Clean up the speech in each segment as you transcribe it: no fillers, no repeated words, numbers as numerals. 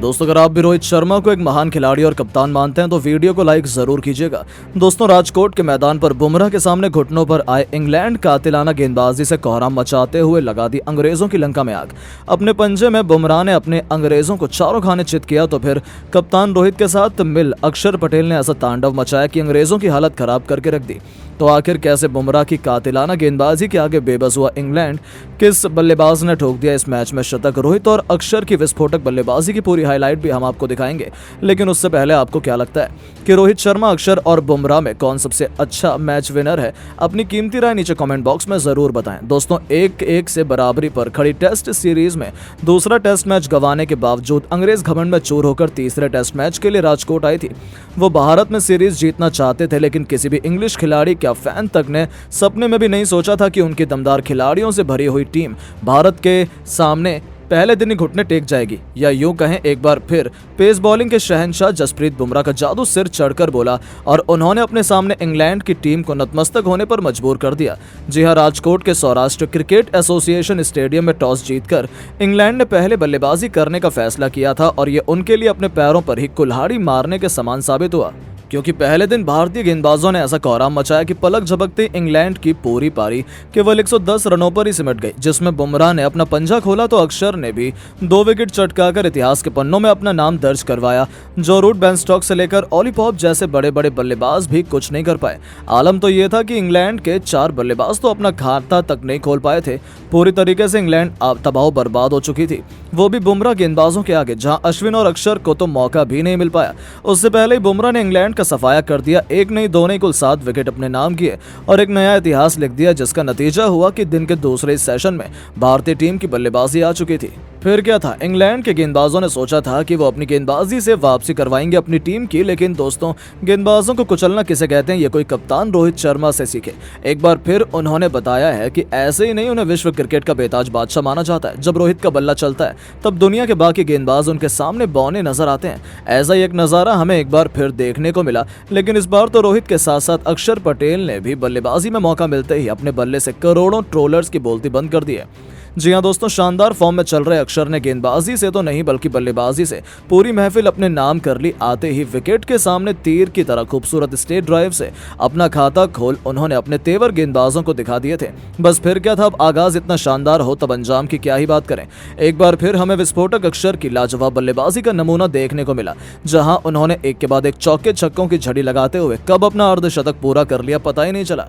दोस्तों, अगर आप भी रोहित शर्मा को एक महान खिलाड़ी और कप्तान मानते हैं तो वीडियो को लाइक जरूर कीजिएगा। दोस्तों, राजकोट के मैदान पर बुमराह के सामने घुटनों पर आए इंग्लैंड कातिलाना गेंदबाजी से कोहराम मचाते हुए लगा दी अंग्रेजों की लंका में आग। अपने पंजे में बुमराह ने अपने अंग्रेजों को चारों खाने चित किया तो फिर कप्तान रोहित के साथ मिल अक्षर पटेल ने ऐसा तांडव मचाया कि अंग्रेजों की हालत खराब करके रख दी। तो आखिर कैसे बुमराह की कातिलाना गेंदबाजी के आगे बेबस हुआ इंग्लैंड, किस बल्लेबाज ने ठोक दिया इस मैच में शतक, रोहित और अक्षर की विस्फोटक बल्लेबाजी की पूरी हाईलाइट भी हम आपको दिखाएंगे। लेकिन उससे पहले आपको क्या लगता है कि रोहित शर्मा, अक्षर और बुमराह में कौन सबसे अच्छा मैच विनर है? अपनी कीमती राय नीचे कमेंट बॉक्स में जरूर बताएं। दोस्तों, 1-1 से बराबरी पर खड़ी टेस्ट सीरीज में दूसरा टेस्ट मैच गंवाने के बावजूद अंग्रेज घमंड में चूर होकर तीसरे टेस्ट मैच के लिए राजकोट आई थी। वो भारत में सीरीज जीतना चाहते थे, लेकिन किसी भी इंग्लिश खिलाड़ी क्या फैन तक ने सपने में भी नहीं सोचा था कि उनकी दमदार खिलाड़ियों से भरी हुई टीम भारत के सामने पहले दिन ही घुटने टेक जाएगी। या यूं कहें, एक बार फिर पेस बॉलिंग के शहंशाह जसप्रीत बुमराह का जादू सिर चढ़कर बोला और उन्होंने अपने सामने इंग्लैंड की टीम को नतमस्तक होने पर मजबूर कर दिया। जी हां, राजकोट के सौराष्ट्र क्रिकेट एसोसिएशन स्टेडियम में टॉस जीतकर इंग्लैंड ने पहले बल्लेबाजी करने का फैसला किया था और ये उनके लिए अपने पैरों पर ही कुल्हाड़ी मारने के समान साबित हुआ, क्योंकि पहले दिन भारतीय गेंदबाजों ने ऐसा कोहराम मचाया कि पलक झपकते इंग्लैंड की पूरी पारी केवल 110 रनों पर ही सिमट गई, जिसमें बुमराह ने अपना पंजा खोला तो अक्षर ने भी 2 विकेट चटकाकर इतिहास के पन्नों में अपना नाम दर्ज करवाया। जो रूट बेन स्टोक्स से लेकर ऑली पॉप जैसे बड़े बड़े बल्लेबाज भी कुछ नहीं कर पाए। आलम तो ये था कि इंग्लैंड के 4 बल्लेबाज तो अपना खाता तक नहीं खोल पाए थे। पूरी तरीके से इंग्लैंड तबाह बर्बाद हो चुकी थी, वो भी बुमराह गेंदबाजों के आगे, जहां अश्विन और अक्षर को तो मौका भी नहीं मिल पाया। उससे पहले ही बुमराह ने इंग्लैंड का सफाया कर दिया। 1 नहीं 2 नहीं कुल 7 विकेट अपने नाम किए और एक नया इतिहास लिख दिया, जिसका नतीजा हुआ कि दिन के दूसरे सेशन में भारतीय टीम की बल्लेबाजी आ चुकी थी। फिर क्या था, इंग्लैंड के गेंदबाजों ने सोचा था कि वो अपनी गेंदबाजी से वापसी करवाएंगे अपनी टीम की, लेकिन दोस्तों, गेंदबाजों को कुचलना किसे कहते हैं ये कोई कप्तान रोहित शर्मा से सीखे। एक बार फिर उन्होंने बताया है कि ऐसे ही नहीं उन्हें विश्व क्रिकेट का बेताज बादशाह माना जाता है। जब रोहित का बल्ला चलता है तब दुनिया के बाकी गेंदबाज उनके सामने बौने नजर आते हैं। ऐसा ही एक नजारा हमें एक बार फिर देखने को मिला, लेकिन इस बार तो रोहित के साथ साथ अक्षर पटेल ने भी बल्लेबाजी में मौका मिलते ही अपने बल्ले से करोड़ों ट्रोलर्स की बोलती बंद कर दी है। जी हां दोस्तों, शानदार फॉर्म में चल रहे अक्षर ने गेंदबाजी से तो नहीं बल्कि बल्लेबाजी से पूरी महफिल अपने नाम कर ली। आते ही विकेट के सामने तीर की तरह खूबसूरत स्ट्रेट ड्राइव से अपना खाता खोल उन्होंने अपने तेवर गेंदबाजों को दिखा दिए थे। बस फिर क्या था, अब आगाज इतना शानदार हो तब अंजाम की क्या ही बात करें। एक बार फिर हमें विस्फोटक अक्षर की लाजवाब बल्लेबाजी का नमूना देखने को मिला, जहां उन्होंने एक के बाद एक चौके छक्कों की झड़ी लगाते हुए कब अपना अर्धशतक पूरा कर लिया पता ही नहीं चला।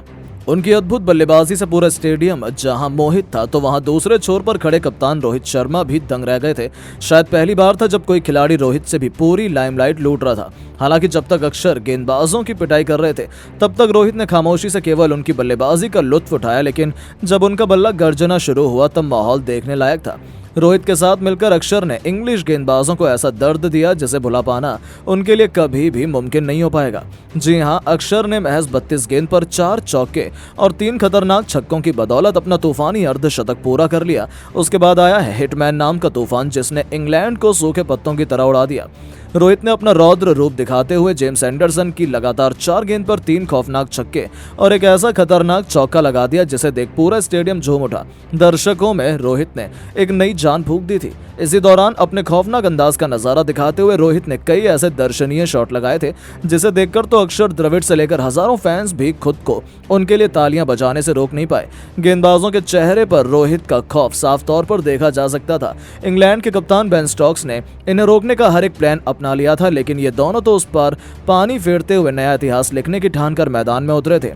उनकी अद्भुत बल्लेबाजी से पूरा स्टेडियम जहां मोहित था, तो वहां दूसरे छोर पर खड़े कप्तान रोहित शर्मा भी दंग रह गए थे। शायद पहली बार था जब कोई खिलाड़ी रोहित से भी पूरी लाइमलाइट लूट रहा था। हालांकि जब तक अक्षर गेंदबाजों की पिटाई कर रहे थे तब तक रोहित ने खामोशी से केवल उनकी बल्लेबाजी का लुत्फ उठाया, लेकिन जब उनका बल्ला गर्जना शुरू हुआ तब माहौल देखने लायक था। रोहित के साथ मिलकर अक्षर ने इंग्लिश गेंदबाजों को ऐसा दर्द दिया जिसे भुला पाना उनके लिए कभी भी मुमकिन नहीं हो पाएगा। जी हां, अक्षर ने महज 32 गेंद पर 4 चौके और 3 खतरनाक छक्कों की बदौलत अपना तूफानी अर्धशतक पूरा कर लिया। उसके बाद आया है हिटमैन नाम का तूफान, जिसने इंग्लैंड को सूखे पत्तों की तरह उड़ा दिया। रोहित ने अपना रौद्र रूप दिखाते हुए जेम्स एंडरसन की लगातार 4 गेंद पर 3 खौफनाक छक्के और एक ऐसा खतरनाक चौका लगा दिया जिसे देख पूरा स्टेडियम झूम उठा। दर्शकों में रोहित ने एक नई जान फूंक दी थी। इसी दौरान अपने खौफनाक अंदाज का नजारा दिखाते हुए रोहित ने कई ऐसे दर्शनीय शॉट लगाए थे जिसे देखकर तो अक्षर द्रविड़ से लेकर हजारों फैंस भी खुद को उनके लिए तालियां बजाने से रोक नहीं पाए। गेंदबाजों के चेहरे पर रोहित का खौफ साफ तौर पर देखा जा सकता था। इंग्लैंड के कप्तान बेन स्टोक्स ने इन्हें रोकने का हर एक प्लान अपना लिया था, लेकिन ये दोनों तो उस पर पानी फेरते हुए नया इतिहास लिखने की ठान कर मैदान में उतरे थे।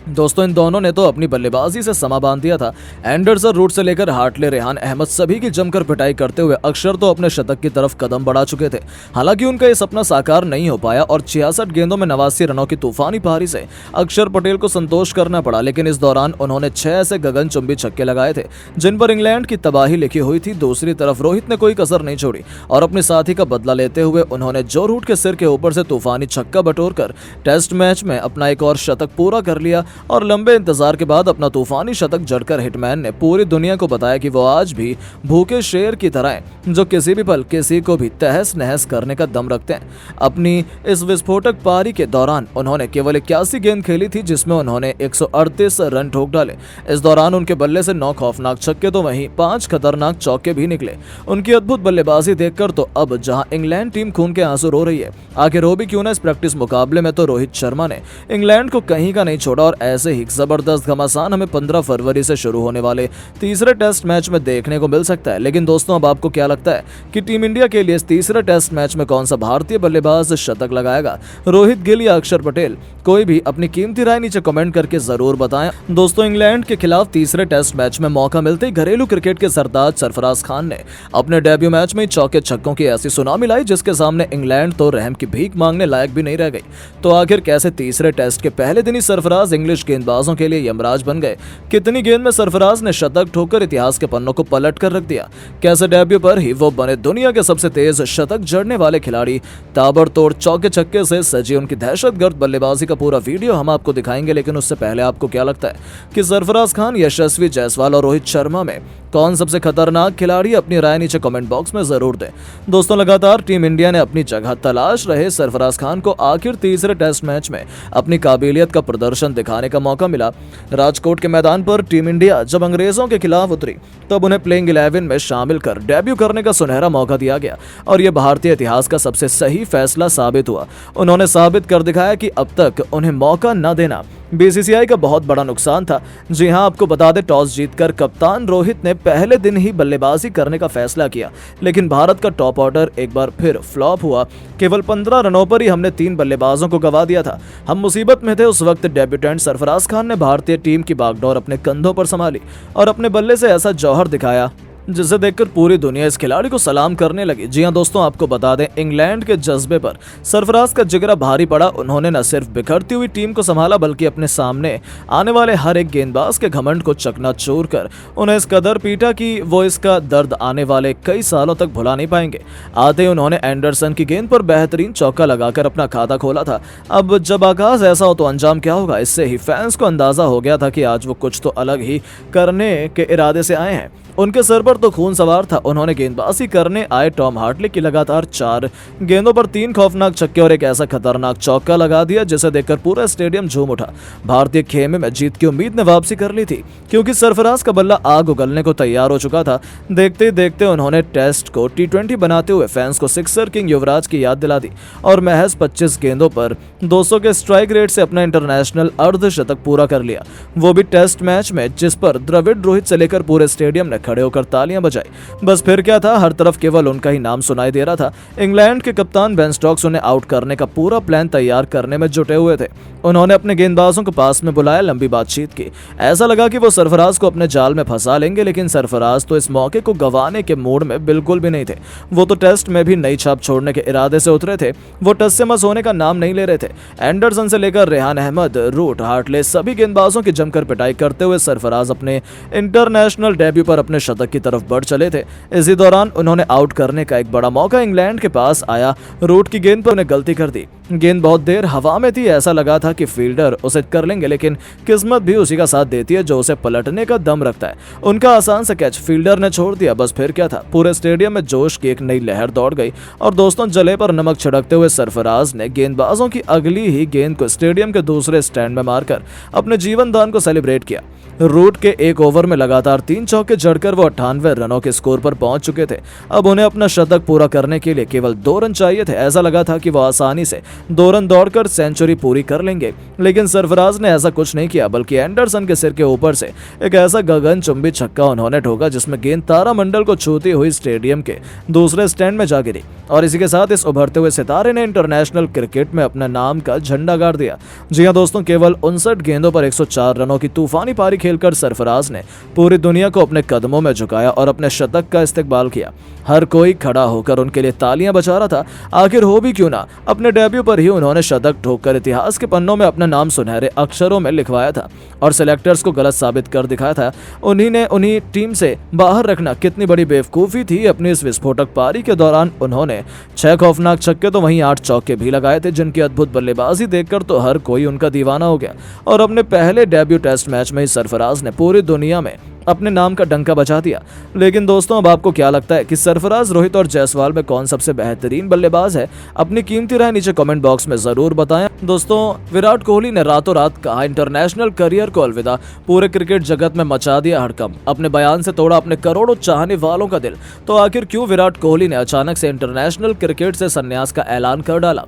दोस्तों, इन दोनों ने तो अपनी बल्लेबाजी से समा बांध दिया था। एंडरसन, रूट से लेकर हार्टले, रेहान अहमद सभी की जमकर पिटाई करते हुए अक्षर तो अपने शतक की तरफ कदम बढ़ा चुके थे। हालांकि उनका ये सपना साकार नहीं हो पाया और 66 गेंदों में 89 रनों की तूफानी पारी से अक्षर पटेल को संतोष करना पड़ा, लेकिन इस दौरान उन्होंने 6 ऐसे गगनचुंबी छक्के लगाए थे जिन पर इंग्लैंड की तबाही लिखी हुई थी। दूसरी तरफ रोहित ने कोई कसर नहीं छोड़ी और अपने साथी का बदला लेते हुए उन्होंने जो रूट के सिर के ऊपर से तूफानी छक्का बटोर कर टेस्ट मैच में अपना एक और शतक पूरा कर लिया। और लंबे इंतजार के बाद अपना तूफानी शतक जड़कर हिटमैन ने पूरी दुनिया को बताया कि वो आज भी भूखे शेर की तरह हैं, जो किसी भी पल किसी को भी तहस नहस करने का दम रखते हैं। अपनी इस विस्फोटक पारी के दौरान उन्होंने केवल 81 गेंद खेली थी, जिसमें उन्होंने 138 रन ठोक डाले। इस दौरान उनके बल्ले से 9 खौफनाक छक्के तो वहीं 5 खतरनाक चौके भी निकले। उनकी अद्भुत बल्लेबाजी देखकर तो अब जहां इंग्लैंड टीम खून के आंसू रो रही है, आखिर रो भी क्यों ना। इस प्रैक्टिस मुकाबले में तो रोहित शर्मा ने इंग्लैंड को कहीं का नहीं छोड़ा और ऐसे ही जबरदस्त घमासान हमें 15 फरवरी से शुरू होने वाले तीसरे टेस्ट मैच में देखने को मिल सकता है। लेकिन दोस्तों, अब आपको क्या लगता है कि टीम इंडिया के लिए इस तीसरे टेस्ट मैच में कौन सा भारतीय बल्लेबाज शतक लगाएगा? रोहित गिल या अक्षर पटेल? कोई भी अपनी कीमती राय नीचे कमेंट करके जरूर बताएं। दोस्तों, इंग्लैंड के खिलाफ तीसरे टेस्ट मैच में मौका मिलते ही घरेलू क्रिकेट के सरताज सरफराज खान ने अपने डेब्यू मैच में चौके छक्कों की ऐसी सुनामी लाई जिसके सामने इंग्लैंड तो रहम की भीख मांगने लायक भी नहीं रह गई। तो आखिर कैसे तीसरे टेस्ट के पहले दिन ही सरफराज इंग्लिश गेंदबाजों के लिए यमराज बन गए? कितनी गेंद में सरफराज ने शतक ठोकर इतिहास के पन्नों को पलट कर रख दिया? कैसे डेब्यू पर ही वो बने दुनिया के सबसे तेज शतक जड़ने वाले खिलाड़ी? ताबड़तोड़ चौके छक्के से सजी उनकी दहशतगर्द बल्लेबाजी का पूरा वीडियो हम आपको दिखाएंगे। लेकिन उससे पहले आपको क्या लगता है कि सरफराज खान, यशस्वी जायसवाल और रोहित शर्मा में कौन सबसे खतरनाक खिलाड़ी? अपनी राय नीचे कमेंट बॉक्स में जरूर दें। दोस्तों, लगातार टीम इंडिया ने अपनी जगह तलाश रहे सरफराज खान को आखिर तीसरे टेस्ट मैच में अपनी काबिलियत का प्रदर्शन दिखाने का मौका मिला। राजकोट के मैदान पर टीम इंडिया जब अंग्रेजों के खिलाफ उतरी तब उन्हें प्लेइंग 11 में शामिल कर डेब्यू करने का सुनहरा मौका दिया गया और यह भारतीय इतिहास का सबसे सही फैसला साबित हुआ। उन्होंने साबित कर दिखाया कि अब तक उन्हें मौका न देना बीसीसीआई का बहुत बड़ा नुकसान था। जी हां, आपको बता दें, टॉस जीतकर कप्तान रोहित ने पहले दिन ही बल्लेबाजी करने का फैसला किया, लेकिन भारत का टॉप ऑर्डर एक बार फिर फ्लॉप हुआ। केवल 15 रनों पर ही हमने 3 बल्लेबाजों को गंवा दिया था। हम मुसीबत में थे। उस वक्त डेब्यूटेंट सरफराज खान ने भारतीय टीम की बागडोर अपने कंधों पर संभाली और अपने बल्ले से ऐसा जौहर दिखाया जिसे देखकर पूरी दुनिया इस खिलाड़ी को सलाम करने लगी। जी हां दोस्तों, आपको बता दें, इंग्लैंड के जज्बे पर सरफराज का जिगरा भारी पड़ा। उन्होंने न सिर्फ बिखरती हुई टीम को संभाला बल्कि अपने सामने आने वाले हर एक गेंदबाज के घमंड को चकनाचूर कर उन्हें इस कदर पीटा कि वो इसका दर्द आने वाले कई सालों तक भुला नहीं पाएंगे। आते ही उन्होंने एंडरसन की गेंद पर बेहतरीन चौका लगाकर अपना खाता खोला था। अब जब आगाज ऐसा हो तो अंजाम क्या होगा, इससे ही फैंस को अंदाजा हो गया था कि आज वो कुछ तो अलग ही करने के इरादे से आए हैं। उनके सर पर तो खून सवार था। उन्होंने गेंदबाजी करने आए टॉम हार्टले की लगातार 4 गेंदों पर 3 खौफनाक छक्के और एक ऐसा खतरनाक चौका लगा दिया जिसे देखकर पूरा स्टेडियम झूम उठा। भारतीय खेमे में जीत की उम्मीद ने वापसी कर ली थी क्योंकि सरफराज का बल्ला आग उगलने को तैयार हो चुका था। देखते ही देखते उन्होंने टेस्ट को T20 बनाते हुए फैंस को सिक्सर किंग युवराज की याद दिला दी और महज 25 गेंदों पर 200 के स्ट्राइक रेट से अपना इंटरनेशनल अर्धशतक पूरा कर लिया, वो भी टेस्ट मैच में जिस पर द्रविड़, रोहित से लेकर पूरे स्टेडियम ने खड़े होकर तालियां बजाई। बस फिर क्या था, हर तरफ केवल उनका ही नाम सुनाई दे रहा था। इंग्लैंड के कप्तान बेन स्टोक्स उन्हें आउट करने का पूरा प्लान तैयार करने में जुटे हुए थे। उन्होंने अपने गेंदबाजों को पास में बुलाया, लंबी बातचीत की। ऐसा लगा कि वो सरफराज को अपने जाल में फंसा लेंगे, लेकिन सरफराज तो इस मौके को गंवाने के मूड में बिल्कुल भी नहीं थे। वो तो टेस्ट में भी नई छाप छोड़ने के इरादे से उतरे थे। वो टस से मस होने का नाम नहीं ले रहे थे। एंडरसन से लेकर रेहान अहमद, रूट, हार्टले सभी गेंदबाजों की जमकर पिटाई करते हुए सरफराज अपने इंटरनेशनल डेब्यू पर अपने शतक की तरफ बढ़ चले थे। इसी दौरान उन्होंने आउट करने का एक बड़ा मौका इंग्लैंड के पास आया। रूट की गेंद पर उन्हें गलती कर दी। गेंद बहुत देर हवा में थी। ऐसा लगा था कि फील्डर उसे कर लेंगे, लेकिन किस्मत भी उसी का साथ देती है जो उसे पलटने का दम रखता है। उनका आसान सा कैच फील्डर ने छोड़ दिया। बस फिर क्या था, पूरे स्टेडियम में जोश की एक नई लहर दौड़ गई और दोस्तों, जले पर नमक छिड़कते हुए सरफराज ने गेंदबाजों की अगली ही गेंद को स्टेडियम के दूसरे स्टैंड में मारकर अपने जीवन दान को सेलिब्रेट किया। रूट के एक ओवर में लगातार 3 चौके जड़कर वो 98 रनों के स्कोर पर पहुंच चुके थे। अब उन्हें अपना शतक पूरा करने के लिए केवल 2 रन चाहिए थे। ऐसा लगा था कि वो आसानी से 2 रन दौड़कर सेंचुरी पूरी कर लेंगे, लेकिन सरफराज ने ऐसा कुछ नहीं किया, बल्कि एंडरसन के सिर के ऊपर से एक ऐसा गगनचुंबी छक्का उन्होंने ठोका जिसमें गेंद तारामंडल को छूती हुई स्टेडियम के दूसरे स्टैंड में जा गिरी। और इसी के साथ इस उभरते हुए सितारे ने इंटरनेशनल क्रिकेट में अपना नाम का झंडा गाड़ दिया। जी हां दोस्तों, केवल 59 गेंदों पर 104 रनों की तूफानी पारी खेलकर सरफराज ने पूरी दुनिया को अपने कदमों कदमों में झुकाया और अपने शतक का इस्तकबाल किया। हर कोई खड़ा होकर उनके लिए तालियां बजा रहा था। आखिर हो भी क्यों ना, अपने डेब्यू पर ही उन्होंने शतक ठोककर इतिहास के पन्नों में अपना नाम सुनहरे अक्षरों में लिखवाया था और सिलेक्टर्स को गलत साबित कर दिखाया था। उन्हीं टीम से बाहर रखना कितनी बड़ी बेवकूफ़ी थी। अपनी इस विस्फोटक पारी के दौरान उन्होंने 6 खौफनाक छक्के तो वहीं 8 चौके भी लगाए थे, जिनकी अद्भुत बल्लेबाजी देखकर तो हर कोई उनका दीवाना हो गया। और अपने पहले डेब्यू टेस्ट मैच में ही सरफराज ने पूरी दुनिया में अपने नाम का डंका बजा दिया। लेकिन दोस्तों, अब आपको क्या लगता है कि सरफराज, रोहित और जायसवाल में कौन सबसे बेहतरीन बल्लेबाज है? अपनी कीमती राय नीचे कमेंट बॉक्स में जरूर बताएं। दोस्तों, विराट कोहली ने रातों रात कहा इंटरनेशनल करियर को अलविदा। पूरे क्रिकेट जगत में मचा दिया हड़कंप। अपने बयान से तोड़ा अपने करोड़ों चाहने वालों का दिल। तो आखिर क्यों विराट कोहली ने अचानक से इंटरनेशनल क्रिकेट से संन्यास का ऐलान कर डाला?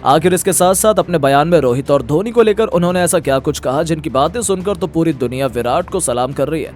आखिर इसके साथ साथ अपने बयान में रोहित और धोनी को लेकर उन्होंने ऐसा क्या कुछ कहा जिनकी बातें सुनकर तो पूरी दुनिया विराट को सलाम कर रही है?